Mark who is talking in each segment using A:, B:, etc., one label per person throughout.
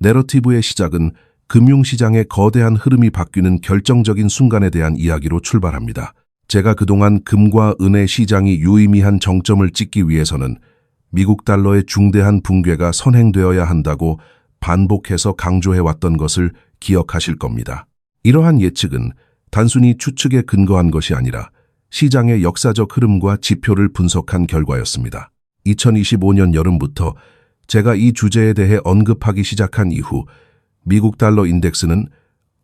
A: 내러티브의 시작은 금융시장의 거대한 흐름이 바뀌는 결정적인 순간에 대한 이야기로 출발합니다. 제가 그동안 금과 은의 시장이 유의미한 정점을 찍기 위해서는 미국 달러의 중대한 붕괴가 선행되어야 한다고 반복해서 강조해왔던 것을 기억하실 겁니다. 이러한 예측은 단순히 추측에 근거한 것이 아니라 시장의 역사적 흐름과 지표를 분석한 결과였습니다. 2025년 여름부터 제가 이 주제에 대해 언급하기 시작한 이후 미국 달러 인덱스는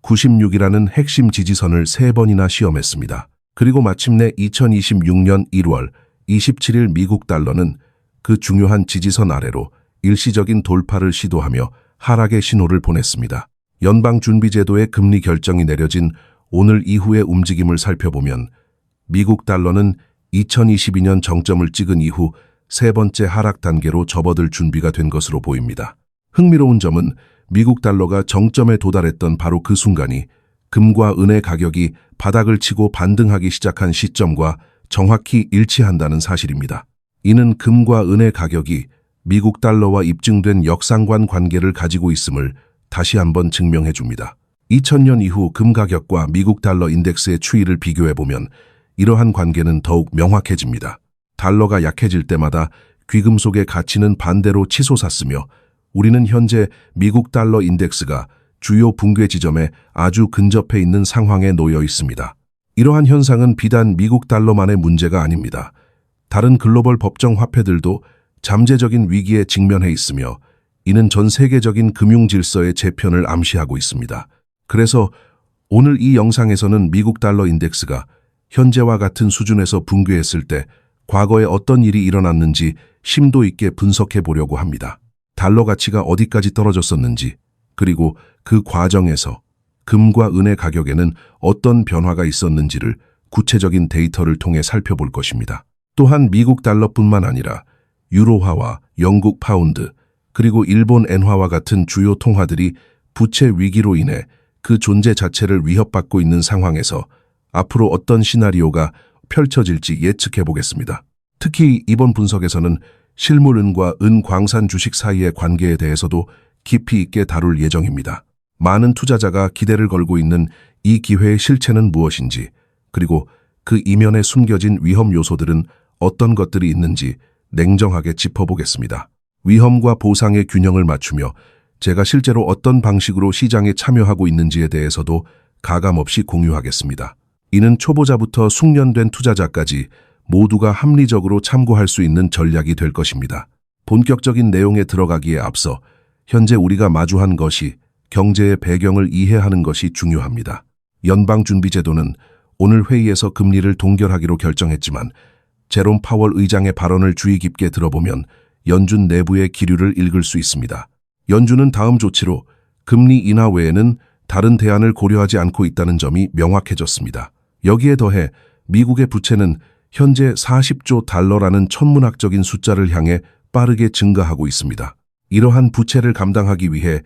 A: 96이라는 핵심 지지선을 3번이나 시험했습니다. 그리고 마침내 2026년 1월 27일 미국 달러는 그 중요한 지지선 아래로 일시적인 돌파를 시도하며 하락의 신호를 보냈습니다. 연방준비제도의 금리 결정이 내려진 오늘 이후의 움직임을 살펴보면 미국 달러는 2022년 정점을 찍은 이후 세 번째 하락 단계로 접어들 준비가 된 것으로 보입니다. 흥미로운 점은 미국 달러가 정점에 도달했던 바로 그 순간이 금과 은의 가격이 바닥을 치고 반등하기 시작한 시점과 정확히 일치한다는 사실입니다. 이는 금과 은의 가격이 미국 달러와 입증된 역상관 관계를 가지고 있음을 다시 한번 증명해 줍니다. 2000년 이후 금 가격과 미국 달러 인덱스의 추이를 비교해보면 이러한 관계는 더욱 명확해집니다. 달러가 약해질 때마다 귀금속의 가치는 반대로 치솟았으며 우리는 현재 미국 달러 인덱스가 주요 붕괴 지점에 아주 근접해 있는 상황에 놓여 있습니다. 이러한 현상은 비단 미국 달러만의 문제가 아닙니다. 다른 글로벌 법정 화폐들도 잠재적인 위기에 직면해 있으며 이는 전 세계적인 금융 질서의 재편을 암시하고 있습니다. 그래서 오늘 이 영상에서는 미국 달러 인덱스가 현재와 같은 수준에서 붕괴했을 때 과거에 어떤 일이 일어났는지 심도 있게 분석해 보려고 합니다. 달러 가치가 어디까지 떨어졌었는지, 그리고 그 과정에서 금과 은의 가격에는 어떤 변화가 있었는지를 구체적인 데이터를 통해 살펴볼 것입니다. 또한 미국 달러뿐만 아니라 유로화와 영국 파운드, 그리고 일본 엔화와 같은 주요 통화들이 부채 위기로 인해 그 존재 자체를 위협받고 있는 상황에서 앞으로 어떤 시나리오가 펼쳐질지 예측해 보겠습니다. 특히 이번 분석에서는 실물은과 은광산 주식 사이의 관계에 대해서도 깊이 있게 다룰 예정입니다. 많은 투자자가 기대를 걸고 있는 이 기회의 실체는 무엇인지, 그리고 그 이면에 숨겨진 위험 요소들은 어떤 것들이 있는지 냉정하게 짚어보겠습니다. 위험과 보상의 균형을 맞추며 제가 실제로 어떤 방식으로 시장에 참여하고 있는지에 대해서도 가감없이 공유하겠습니다. 이는 초보자부터 숙련된 투자자까지 모두가 합리적으로 참고할 수 있는 전략이 될 것입니다. 본격적인 내용에 들어가기에 앞서 현재 우리가 마주한 것이 경제의 배경을 이해하는 것이 중요합니다. 연방준비제도는 오늘 회의에서 금리를 동결하기로 결정했지만 제롬 파월 의장의 발언을 주의 깊게 들어보면 연준 내부의 기류를 읽을 수 있습니다. 연준은 다음 조치로 금리 인하 외에는 다른 대안을 고려하지 않고 있다는 점이 명확해졌습니다. 여기에 더해 미국의 부채는 현재 40조 달러라는 천문학적인 숫자를 향해 빠르게 증가하고 있습니다. 이러한 부채를 감당하기 위해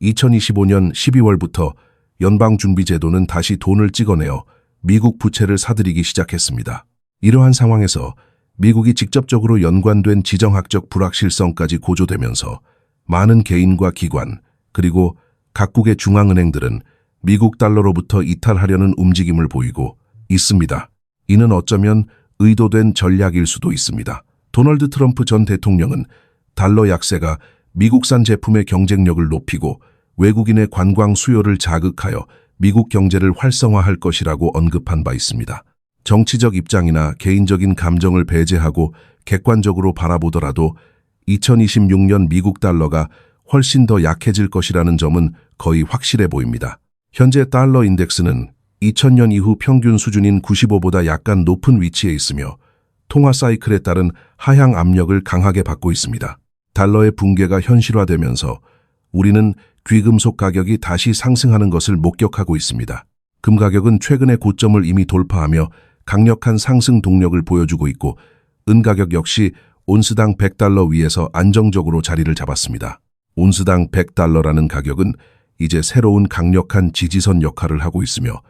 A: 2025년 12월부터 연방준비제도는 다시 돈을 찍어내어 미국 부채를 사들이기 시작했습니다. 이러한 상황에서 미국이 직접적으로 연관된 지정학적 불확실성까지 고조되면서 많은 개인과 기관, 그리고 각국의 중앙은행들은 미국 달러로부터 이탈하려는 움직임을 보이고 있습니다. 이는 어쩌면 의도된 전략일 수도 있습니다. 도널드 트럼프 전 대통령은 달러 약세가 미국산 제품의 경쟁력을 높이고 외국인의 관광 수요를 자극하여 미국 경제를 활성화할 것이라고 언급한 바 있습니다. 정치적 입장이나 개인적인 감정을 배제하고 객관적으로 바라보더라도 2026년 미국 달러가 훨씬 더 약해질 것이라는 점은 거의 확실해 보입니다. 현재 달러 인덱스는 2000년 이후 평균 수준인 95보다 약간 높은 위치에 있으며 통화 사이클에 따른 하향 압력을 강하게 받고 있습니다. 달러의 붕괴가 현실화되면서 우리는 귀금속 가격이 다시 상승하는 것을 목격하고 있습니다. 금 가격은 최근의 고점을 이미 돌파하며 강력한 상승 동력을 보여주고 있고 은 가격 역시 온스당 100달러 위에서 안정적으로 자리를 잡았습니다. 온스당 100달러라는 가격은 이제 새로운 강력한 지지선 역할을 하고 있으며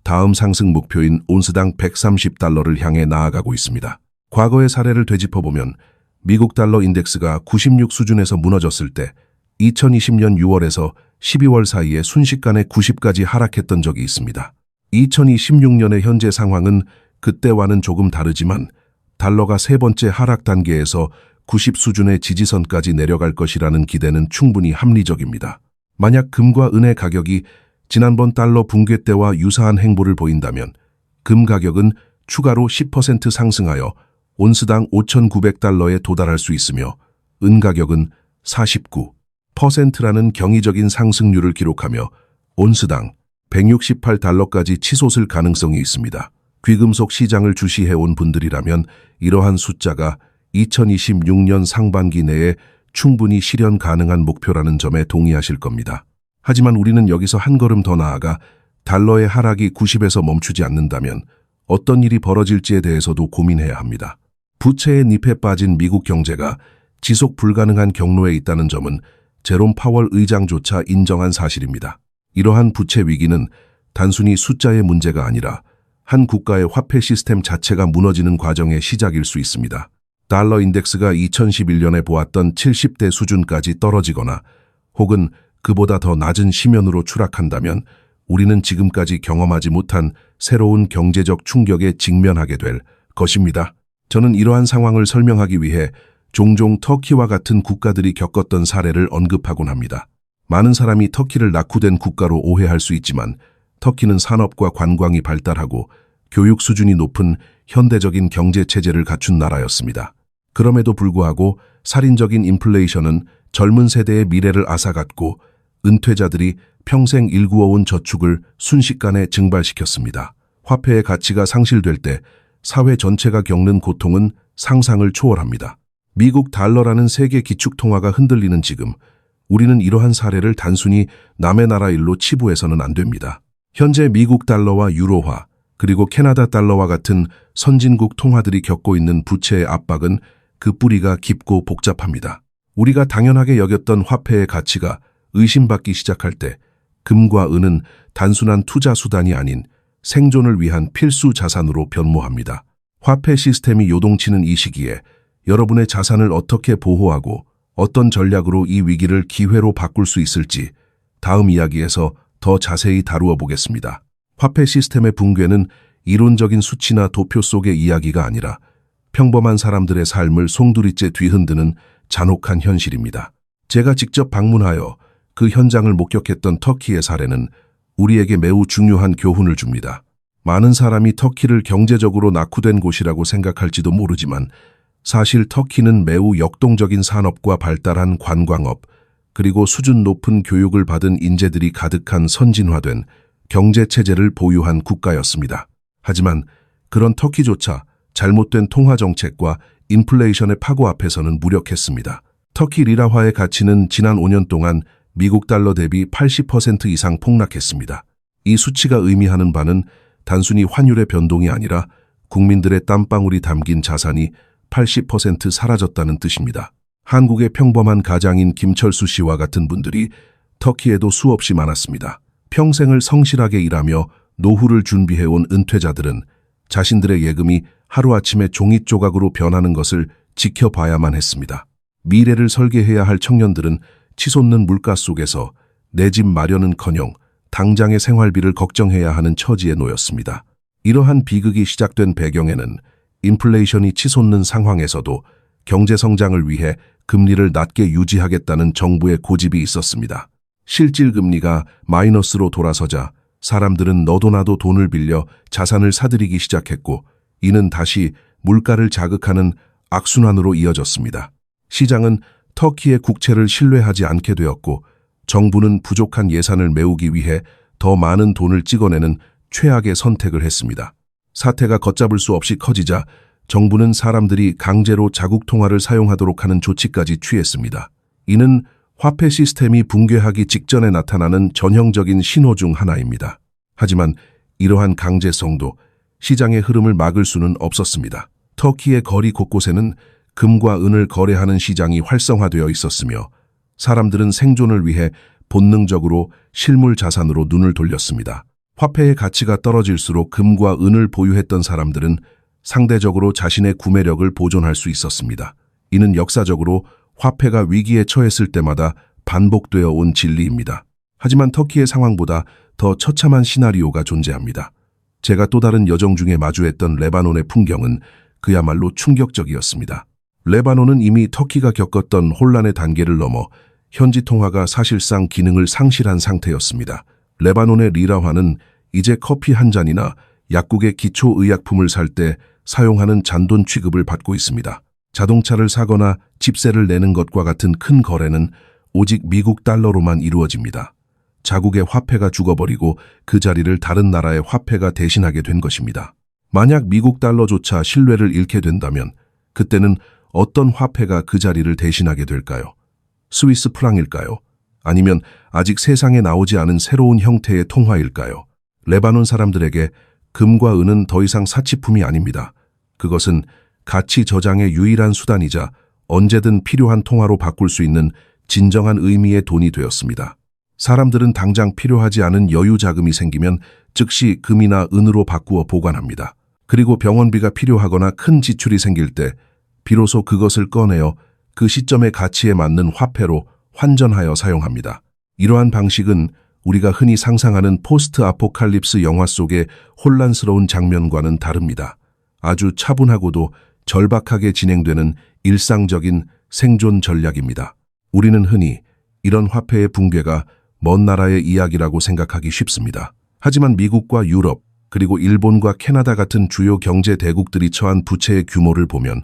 A: 다음 상승 목표인 온스당 130달러를 향해 나아가고 있습니다. 과거의 사례를 되짚어보면 미국 달러 인덱스가 96 수준에서 무너졌을 때 2020년 6월에서 12월 사이에 순식간에 90까지 하락했던 적이 있습니다. 2026년의 현재 상황은 그때와는 조금 다르지만 달러가 세 번째 하락 단계에서 90 수준의 지지선까지 내려갈 것이라는 기대는 충분히 합리적입니다. 만약 금과 은의 가격이 지난번 달러 붕괴 때와 유사한 행보를 보인다면 금 가격은 추가로 10% 상승하여 온스당 5,900달러에 도달할 수 있으며 은 가격은 49%라는 경이적인 상승률을 기록하며 온스당 168달러까지 치솟을 가능성이 있습니다. 귀금속 시장을 주시해온 분들이라면 이러한 숫자가 2026년 상반기 내에 충분히 실현 가능한 목표라는 점에 동의하실 겁니다. 하지만 우리는 여기서 한 걸음 더 나아가 달러의 하락이 90에서 멈추지 않는다면 어떤 일이 벌어질지에 대해서도 고민해야 합니다. 부채의 늪에 빠진 미국 경제가 지속 불가능한 경로에 있다는 점은 제롬 파월 의장조차 인정한 사실입니다. 이러한 부채 위기는 단순히 숫자의 문제가 아니라 한 국가의 화폐 시스템 자체가 무너지는 과정의 시작일 수 있습니다. 달러 인덱스가 2011년에 보았던 70대 수준까지 떨어지거나 혹은 그보다 더 낮은 심연으로 추락한다면 우리는 지금까지 경험하지 못한 새로운 경제적 충격에 직면하게 될 것입니다. 저는 이러한 상황을 설명하기 위해 종종 터키와 같은 국가들이 겪었던 사례를 언급하곤 합니다. 많은 사람이 터키를 낙후된 국가로 오해할 수 있지만 터키는 산업과 관광이 발달하고 교육 수준이 높은 현대적인 경제 체제를 갖춘 나라였습니다. 그럼에도 불구하고 살인적인 인플레이션은 젊은 세대의 미래를 앗아갔고 은퇴자들이 평생 일구어온 저축을 순식간에 증발시켰습니다. 화폐의 가치가 상실될 때 사회 전체가 겪는 고통은 상상을 초월합니다. 미국 달러라는 세계 기축통화가 흔들리는 지금 우리는 이러한 사례를 단순히 남의 나라 일로 치부해서는 안 됩니다. 현재 미국 달러와 유로화 그리고 캐나다 달러와 같은 선진국 통화들이 겪고 있는 부채의 압박은 그 뿌리가 깊고 복잡합니다. 우리가 당연하게 여겼던 화폐의 가치가 의심받기 시작할 때 금과 은은 단순한 투자 수단이 아닌 생존을 위한 필수 자산으로 변모합니다. 화폐 시스템이 요동치는 이 시기에 여러분의 자산을 어떻게 보호하고 어떤 전략으로 이 위기를 기회로 바꿀 수 있을지 다음 이야기에서 더 자세히 다루어 보겠습니다. 화폐 시스템의 붕괴는 이론적인 수치나 도표 속의 이야기가 아니라 평범한 사람들의 삶을 송두리째 뒤흔드는 잔혹한 현실입니다. 제가 직접 방문하여 그 현장을 목격했던 터키의 사례는 우리에게 매우 중요한 교훈을 줍니다. 많은 사람이 터키를 경제적으로 낙후된 곳이라고 생각할지도 모르지만 사실 터키는 매우 역동적인 산업과 발달한 관광업, 그리고 수준 높은 교육을 받은 인재들이 가득한 선진화된 경제체제를 보유한 국가였습니다. 하지만 그런 터키조차 잘못된 통화정책과 인플레이션의 파고 앞에서는 무력했습니다. 터키 리라화의 가치는 지난 5년 동안 미국 달러 대비 80% 이상 폭락했습니다. 이 수치가 의미하는 바는 단순히 환율의 변동이 아니라 국민들의 땀방울이 담긴 자산이 80% 사라졌다는 뜻입니다. 한국의 평범한 가장인 김철수 씨와 같은 분들이 터키에도 수없이 많았습니다. 평생을 성실하게 일하며 노후를 준비해온 은퇴자들은 자신들의 예금이 하루아침에 종이 조각으로 변하는 것을 지켜봐야만 했습니다. 미래를 설계해야 할 청년들은 치솟는 물가 속에서 내 집 마련은커녕 당장의 생활비를 걱정해야 하는 처지에 놓였습니다. 이러한 비극이 시작된 배경에는 인플레이션이 치솟는 상황에서도 경제 성장을 위해 금리를 낮게 유지하겠다는 정부의 고집이 있었습니다. 실질 금리가 마이너스로 돌아서자 사람들은 너도 나도 돈을 빌려 자산을 사들이기 시작했고 이는 다시 물가를 자극하는 악순환으로 이어졌습니다. 시장은 터키의 국채를 신뢰하지 않게 되었고 정부는 부족한 예산을 메우기 위해 더 많은 돈을 찍어내는 최악의 선택을 했습니다. 사태가 걷잡을 수 없이 커지자 정부는 사람들이 강제로 자국 통화를 사용하도록 하는 조치까지 취했습니다. 이는 화폐 시스템이 붕괴하기 직전에 나타나는 전형적인 신호 중 하나입니다. 하지만 이러한 강제성도 시장의 흐름을 막을 수는 없었습니다. 터키의 거리 곳곳에는 금과 은을 거래하는 시장이 활성화되어 있었으며 사람들은 생존을 위해 본능적으로 실물 자산으로 눈을 돌렸습니다. 화폐의 가치가 떨어질수록 금과 은을 보유했던 사람들은 상대적으로 자신의 구매력을 보존할 수 있었습니다. 이는 역사적으로 화폐가 위기에 처했을 때마다 반복되어 온 진리입니다. 하지만 터키의 상황보다 더 처참한 시나리오가 존재합니다. 제가 또 다른 여정 중에 마주했던 레바논의 풍경은 그야말로 충격적이었습니다. 레바논은 이미 터키가 겪었던 혼란의 단계를 넘어 현지 통화가 사실상 기능을 상실한 상태였습니다. 레바논의 리라화는 이제 커피 한 잔이나 약국의 기초의약품을 살 때 사용하는 잔돈 취급을 받고 있습니다. 자동차를 사거나 집세를 내는 것과 같은 큰 거래는 오직 미국 달러로만 이루어집니다. 자국의 화폐가 죽어버리고 그 자리를 다른 나라의 화폐가 대신하게 된 것입니다. 만약 미국 달러조차 신뢰를 잃게 된다면 그때는 어떤 화폐가 그 자리를 대신하게 될까요? 스위스 프랑일까요? 아니면 아직 세상에 나오지 않은 새로운 형태의 통화일까요? 레바논 사람들에게 금과 은은 더 이상 사치품이 아닙니다. 그것은 가치 저장의 유일한 수단이자 언제든 필요한 통화로 바꿀 수 있는 진정한 의미의 돈이 되었습니다. 사람들은 당장 필요하지 않은 여유 자금이 생기면 즉시 금이나 은으로 바꾸어 보관합니다. 그리고 병원비가 필요하거나 큰 지출이 생길 때 비로소 그것을 꺼내어 그 시점의 가치에 맞는 화폐로 환전하여 사용합니다. 이러한 방식은 우리가 흔히 상상하는 포스트 아포칼립스 영화 속의 혼란스러운 장면과는 다릅니다. 아주 차분하고도 절박하게 진행되는 일상적인 생존 전략입니다. 우리는 흔히 이런 화폐의 붕괴가 먼 나라의 이야기라고 생각하기 쉽습니다. 하지만 미국과 유럽, 그리고 일본과 캐나다 같은 주요 경제 대국들이 처한 부채의 규모를 보면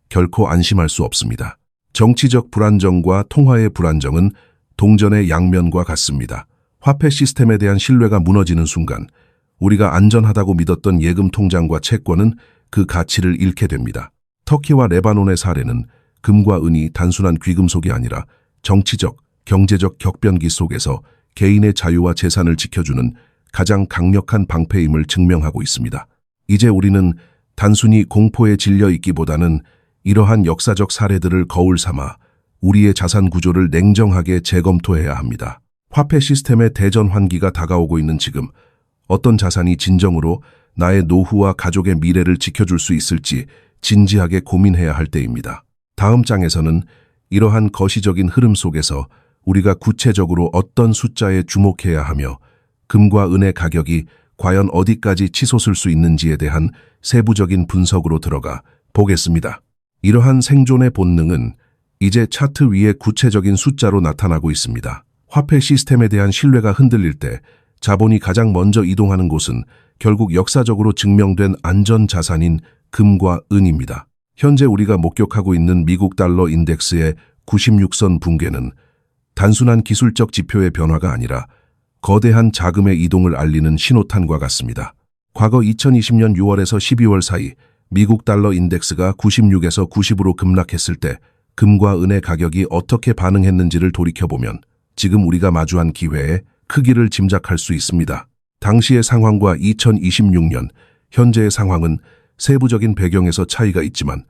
A: 결코 안심할 수 없습니다. 정치적 불안정과 통화의 불안정은 동전의 양면과 같습니다. 화폐 시스템에 대한 신뢰가 무너지는 순간 우리가 안전하다고 믿었던 예금 통장과 채권은 그 가치를 잃게 됩니다. 터키와 레바논의 사례는 금과 은이 단순한 귀금속이 아니라 정치적, 경제적 격변기 속에서 개인의 자유와 재산을 지켜주는 가장 강력한 방패임을 증명하고 있습니다. 이제 우리는 단순히 공포에 질려 있기보다는 이러한 역사적 사례들을 거울 삼아 우리의 자산 구조를 냉정하게 재검토해야 합니다. 화폐 시스템의 대전 환기가 다가오고 있는 지금 어떤 자산이 진정으로 나의 노후와 가족의 미래를 지켜줄 수 있을지 진지하게 고민해야 할 때입니다. 다음 장에서는 이러한 거시적인 흐름 속에서 우리가 구체적으로 어떤 숫자에 주목해야 하며 금과 은의 가격이 과연 어디까지 치솟을 수 있는지에 대한 세부적인 분석으로 들어가 보겠습니다. 이러한 생존의 본능은 이제 차트 위에 구체적인 숫자로 나타나고 있습니다. 화폐 시스템에 대한 신뢰가 흔들릴 때 자본이 가장 먼저 이동하는 곳은 결국 역사적으로 증명된 안전자산인 금과 은입니다. 현재 우리가 목격하고 있는 미국 달러 인덱스의 96선 붕괴는 단순한 기술적 지표의 변화가 아니라 거대한 자금의 이동을 알리는 신호탄과 같습니다. 과거 2020년 6월에서 12월 사이 미국 달러 인덱스가 96에서 90으로 급락했을 때 금과 은의 가격이 어떻게 반응했는지를 돌이켜보면 지금 우리가 마주한 기회의 크기를 짐작할 수 있습니다. 당시의 상황과 2026년, 현재의 상황은 세부적인 배경에서 차이가 있지만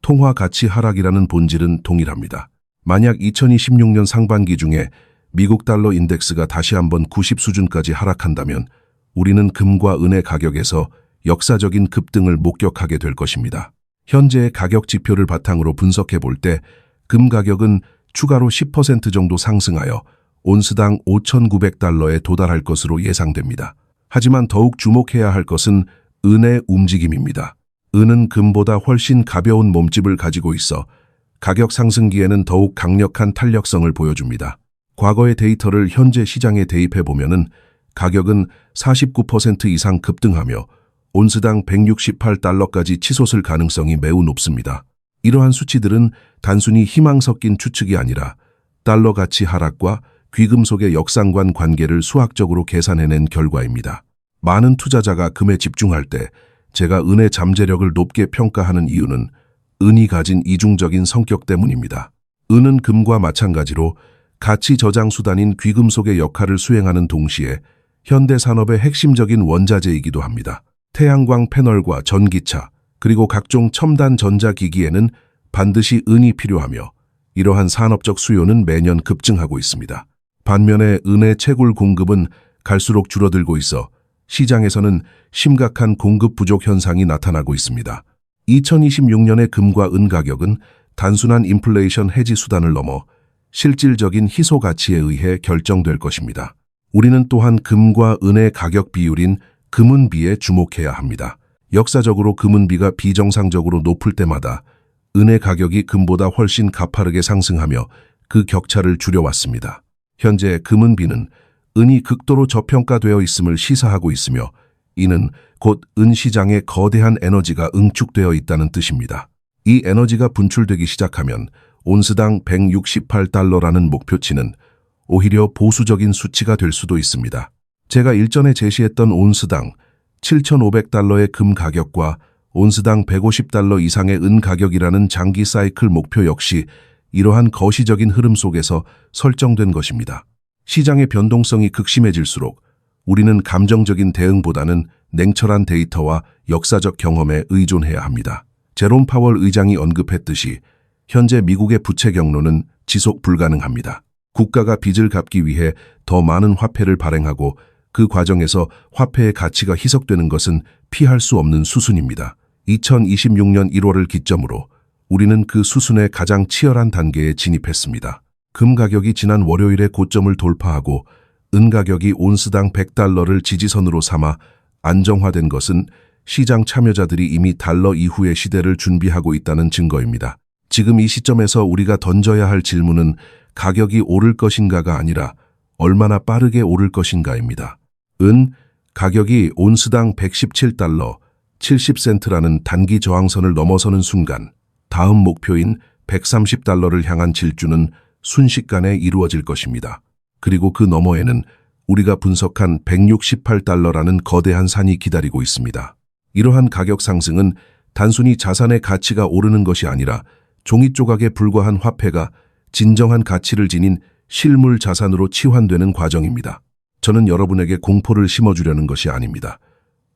A: 통화 가치 하락이라는 본질은 동일합니다. 만약 2026년 상반기 중에 미국 달러 인덱스가 다시 한번 90 수준까지 하락한다면 우리는 금과 은의 가격에서 역사적인 급등을 목격하게 될 것입니다. 현재의 가격 지표를 바탕으로 분석해 볼 때 금 가격은 추가로 10% 정도 상승하여 온스당 5,900달러에 도달할 것으로 예상됩니다. 하지만 더욱 주목해야 할 것은 은의 움직임입니다. 은은 금보다 훨씬 가벼운 몸집을 가지고 있어 가격 상승기에는 더욱 강력한 탄력성을 보여줍니다. 과거의 데이터를 현재 시장에 대입해 보면은 가격은 49% 이상 급등하며 온스당 168달러까지 치솟을 가능성이 매우 높습니다. 이러한 수치들은 단순히 희망 섞인 추측이 아니라 달러 가치 하락과 귀금속의 역상관 관계를 수학적으로 계산해낸 결과입니다. 많은 투자자가 금에 집중할 때 제가 은의 잠재력을 높게 평가하는 이유는 은이 가진 이중적인 성격 때문입니다. 은은 금과 마찬가지로 가치 저장 수단인 귀금속의 역할을 수행하는 동시에 현대 산업의 핵심적인 원자재이기도 합니다. 태양광 패널과 전기차, 그리고 각종 첨단 전자기기에는 반드시 은이 필요하며 이러한 산업적 수요는 매년 급증하고 있습니다. 반면에 은의 채굴 공급은 갈수록 줄어들고 있어 시장에서는 심각한 공급 부족 현상이 나타나고 있습니다. 2026년의 금과 은 가격은 단순한 인플레이션 해지 수단을 넘어 실질적인 희소 가치에 의해 결정될 것입니다. 우리는 또한 금과 은의 가격 비율인 금은비에 주목해야 합니다. 역사적으로 금은비가 비정상적으로 높을 때마다 은의 가격이 금보다 훨씬 가파르게 상승하며 그 격차를 줄여왔습니다. 현재 금은비는 은이 극도로 저평가되어 있음을 시사하고 있으며 이는 곧 은 시장에 거대한 에너지가 응축되어 있다는 뜻입니다. 이 에너지가 분출되기 시작하면 온스당 168달러라는 목표치는 오히려 보수적인 수치가 될 수도 있습니다. 제가 일전에 제시했던 온스당 7,500달러의 금 가격과 온스당 150달러 이상의 은 가격이라는 장기 사이클 목표 역시 이러한 거시적인 흐름 속에서 설정된 것입니다. 시장의 변동성이 극심해질수록 우리는 감정적인 대응보다는 냉철한 데이터와 역사적 경험에 의존해야 합니다. 제롬 파월 의장이 언급했듯이 현재 미국의 부채 경로는 지속 불가능합니다. 국가가 빚을 갚기 위해 더 많은 화폐를 발행하고 그 과정에서 화폐의 가치가 희석되는 것은 피할 수 없는 수순입니다. 2026년 1월을 기점으로 우리는 그 수순의 가장 치열한 단계에 진입했습니다. 금 가격이 지난 월요일에 고점을 돌파하고 은 가격이 온스당 100달러를 지지선으로 삼아 안정화된 것은 시장 참여자들이 이미 달러 이후의 시대를 준비하고 있다는 증거입니다. 지금 이 시점에서 우리가 던져야 할 질문은 가격이 오를 것인가가 아니라 얼마나 빠르게 오를 것인가입니다. 은 가격이 온스당 117달러 70센트라는 단기 저항선을 넘어서는 순간 다음 목표인 130달러를 향한 질주는 순식간에 이루어질 것입니다. 그리고 그 너머에는 우리가 분석한 168달러라는 거대한 산이 기다리고 있습니다. 이러한 가격 상승은 단순히 자산의 가치가 오르는 것이 아니라 종이 조각에 불과한 화폐가 진정한 가치를 지닌 실물 자산으로 치환되는 과정입니다. 저는 여러분에게 공포를 심어주려는 것이 아닙니다.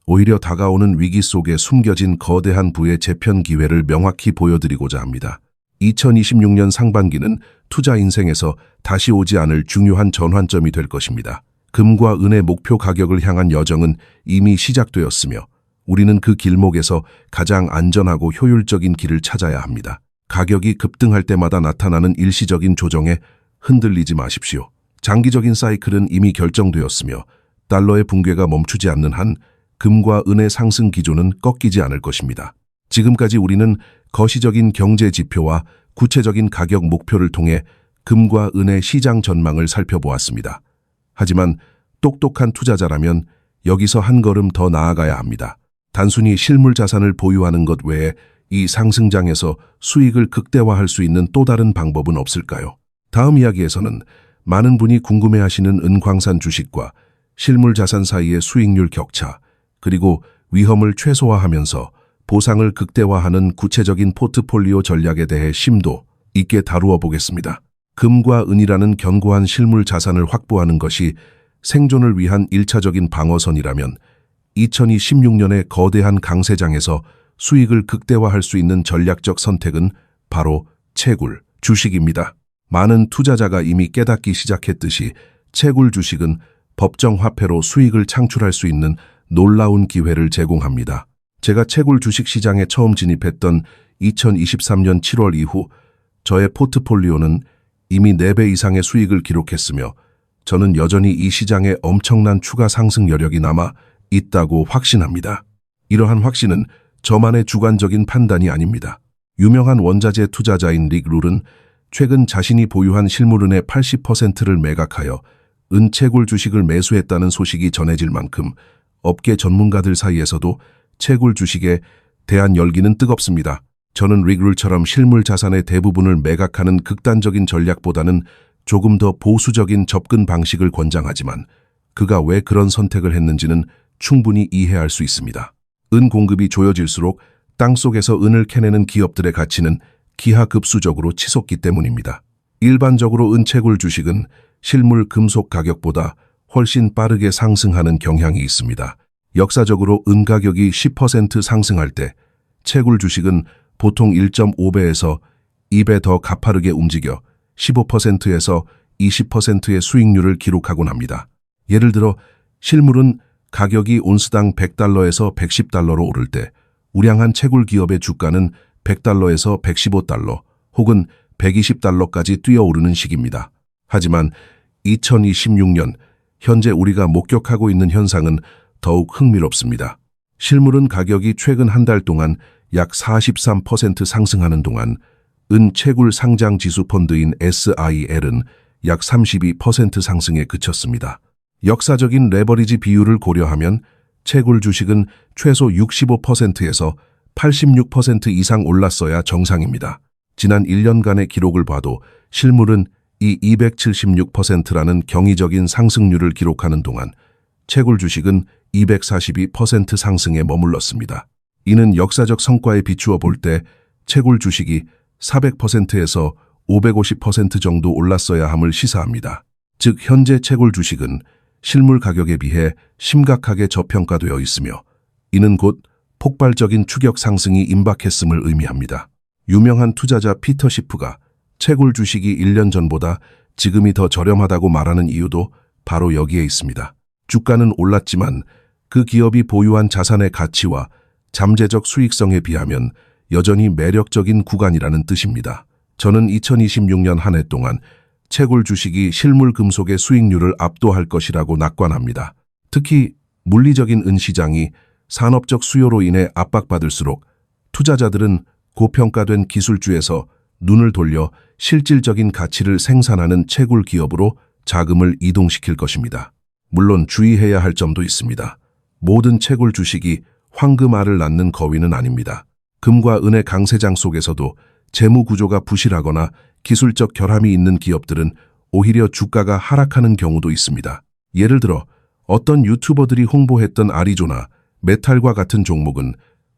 A: 오히려 다가오는 위기 속에 숨겨진 거대한 부의 재편 기회를 명확히 보여드리고자 합니다. 2026년 상반기는 투자 인생에서 다시 오지 않을 중요한 전환점이 될 것입니다. 금과 은의 목표 가격을 향한 여정은 이미 시작되었으며 우리는 그 길목에서 가장 안전하고 효율적인 길을 찾아야 합니다. 가격이 급등할 때마다 나타나는 일시적인 조정에 흔들리지 마십시오. 장기적인 사이클은 이미 결정되었으며 달러의 붕괴가 멈추지 않는 한 금과 은의 상승 기조는 꺾이지 않을 것입니다. 지금까지 우리는 거시적인 경제 지표와 구체적인 가격 목표를 통해 금과 은의 시장 전망을 살펴보았습니다. 하지만 똑똑한 투자자라면 여기서 한 걸음 더 나아가야 합니다. 단순히 실물 자산을 보유하는 것 외에 이 상승장에서 수익을 극대화할 수 있는 또 다른 방법은 없을까요? 다음 이야기에서는 많은 분이 궁금해하시는 은광산 주식과 실물 자산 사이의 수익률 격차, 그리고 위험을 최소화하면서 보상을 극대화하는 구체적인 포트폴리오 전략에 대해 심도 있게 다루어 보겠습니다. 금과 은이라는 견고한 실물 자산을 확보하는 것이 생존을 위한 1차적인 방어선이라면 2026년의 거대한 강세장에서 수익을 극대화할 수 있는 전략적 선택은 바로 채굴, 주식입니다. 많은 투자자가 이미 깨닫기 시작했듯이 채굴 주식은 법정 화폐로 수익을 창출할 수 있는 놀라운 기회를 제공합니다. 제가 채굴 주식 시장에 처음 진입했던 2023년 7월 이후 저의 포트폴리오는 이미 4배 이상의 수익을 기록했으며 저는 여전히 이 시장에 엄청난 추가 상승 여력이 남아 있다고 확신합니다. 이러한 확신은 저만의 주관적인 판단이 아닙니다. 유명한 원자재 투자자인 릭 룰은 최근 자신이 보유한 실물은의 80%를 매각하여 은채굴 주식을 매수했다는 소식이 전해질 만큼 업계 전문가들 사이에서도 채굴 주식에 대한 열기는 뜨겁습니다. 저는 릭 룰처럼 실물 자산의 대부분을 매각하는 극단적인 전략보다는 조금 더 보수적인 접근 방식을 권장하지만 그가 왜 그런 선택을 했는지는 충분히 이해할 수 있습니다. 은 공급이 조여질수록 땅속에서 은을 캐내는 기업들의 가치는 기하급수적으로 치솟기 때문입니다. 일반적으로 은채굴 주식은 실물 금속 가격보다 훨씬 빠르게 상승하는 경향이 있습니다. 역사적으로 은 가격이 10% 상승할 때 채굴 주식은 보통 1.5배에서 2배 더 가파르게 움직여 15%에서 20%의 수익률을 기록하곤 합니다. 예를 들어 실물은 가격이 온스당 100달러에서 110달러로 오를 때 우량한 채굴 기업의 주가는 100달러에서 115달러 혹은 $120까지 뛰어오르는 시기입니다. 하지만 2026년 현재 우리가 목격하고 있는 현상은 더욱 흥미롭습니다. 실물은 가격이 최근 한 달 동안 약 43% 상승하는 동안 은 채굴 상장 지수 펀드인 SIL은 약 32% 상승에 그쳤습니다. 역사적인 레버리지 비율을 고려하면 채굴 주식은 최소 65%에서 86% 이상 올랐어야 정상입니다. 지난 1년간의 기록을 봐도 실물은 이 276%라는 경이적인 상승률을 기록하는 동안 채굴 주식은 242% 상승에 머물렀습니다. 이는 역사적 성과에 비추어 볼 때 채굴 주식이 400%에서 550% 정도 올랐어야 함을 시사합니다. 즉 현재 채굴 주식은 실물 가격에 비해 심각하게 저평가되어 있으며 이는 곧 폭발적인 추격 상승이 임박했음을 의미합니다. 유명한 투자자 피터 시프가 채굴 주식이 1년 전보다 지금이 더 저렴하다고 말하는 이유도 바로 여기에 있습니다. 주가는 올랐지만 그 기업이 보유한 자산의 가치와 잠재적 수익성에 비하면 여전히 매력적인 구간이라는 뜻입니다. 저는 2026년 한 해 동안 채굴 주식이 실물 금속의 수익률을 압도할 것이라고 낙관합니다. 특히 물리적인 은시장이 산업적 수요로 인해 압박받을수록 투자자들은 고평가된 기술주에서 눈을 돌려 실질적인 가치를 생산하는 채굴 기업으로 자금을 이동시킬 것입니다. 물론 주의해야 할 점도 있습니다. 모든 채굴 주식이 황금알을 낳는 거위는 아닙니다. 금과 은의 강세장 속에서도 재무 구조가 부실하거나 기술적 결함이 있는 기업들은 오히려 주가가 하락하는 경우도 있습니다. 예를 들어 어떤 유튜버들이 홍보했던 아리조나, 메탈과 같은 종목은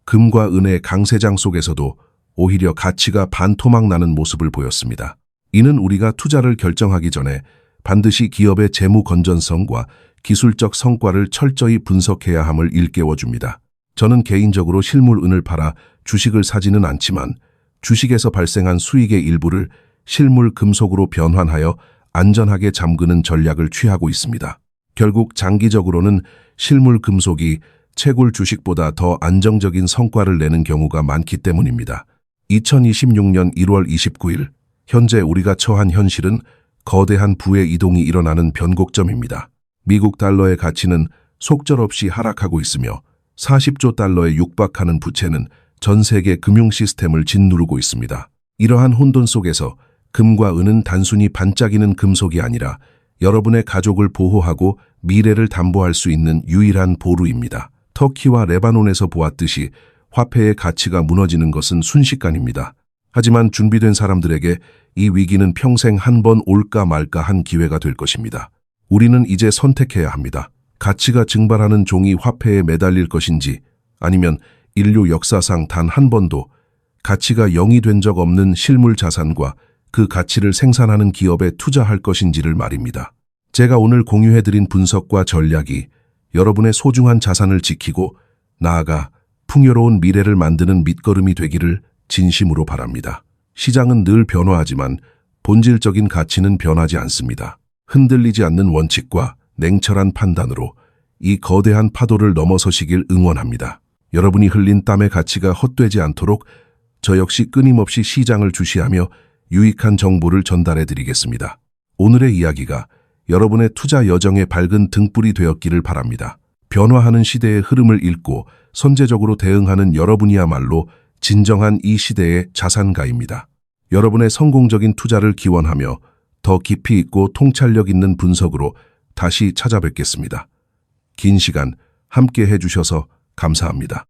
A: 금과 은의 강세장 속에서도 오히려 가치가 반토막 나는 모습을 보였습니다. 이는 우리가 투자를 결정하기 전에 반드시 기업의 재무 건전성과 기술적 성과를 철저히 분석해야 함을 일깨워줍니다. 저는 개인적으로 실물 은을 팔아 주식을 사지는 않지만 주식에서 발생한 수익의 일부를 실물 금속으로 변환하여 안전하게 잠그는 전략을 취하고 있습니다. 결국 장기적으로는 실물 금속이 채굴 주식보다 더 안정적인 성과를 내는 경우가 많기 때문입니다. 2026년 1월 29일, 현재 우리가 처한 현실은 거대한 부의 이동이 일어나는 변곡점입니다. 미국 달러의 가치는 속절없이 하락하고 있으며 40조 달러에 육박하는 부채는 전 세계 금융 시스템을 짓누르고 있습니다. 이러한 혼돈 속에서 금과 은은 단순히 반짝이는 금속이 아니라 여러분의 가족을 보호하고 미래를 담보할 수 있는 유일한 보루입니다. 터키와 레바논에서 보았듯이 화폐의 가치가 무너지는 것은 순식간입니다. 하지만 준비된 사람들에게 이 위기는 평생 한 번 올까 말까 한 기회가 될 것입니다. 우리는 이제 선택해야 합니다. 가치가 증발하는 종이 화폐에 매달릴 것인지 아니면 인류 역사상 단 한 번도 가치가 0이 된 적 없는 실물 자산과 그 가치를 생산하는 기업에 투자할 것인지를 말입니다. 제가 오늘 공유해드린 분석과 전략이 여러분의 소중한 자산을 지키고 나아가 풍요로운 미래를 만드는 밑거름이 되기를 진심으로 바랍니다. 시장은 늘 변화하지만 본질적인 가치는 변하지 않습니다. 흔들리지 않는 원칙과 냉철한 판단으로 이 거대한 파도를 넘어서시길 응원합니다. 여러분이 흘린 땀의 가치가 헛되지 않도록 저 역시 끊임없이 시장을 주시하며 유익한 정보를 전달해 드리겠습니다. 오늘의 이야기가 여러분의 투자 여정의 밝은 등불이 되었기를 바랍니다. 변화하는 시대의 흐름을 읽고 선제적으로 대응하는 여러분이야말로 진정한 이 시대의 자산가입니다. 여러분의 성공적인 투자를 기원하며 더 깊이 있고 통찰력 있는 분석으로 다시 찾아뵙겠습니다. 긴 시간 함께 해주셔서 감사합니다.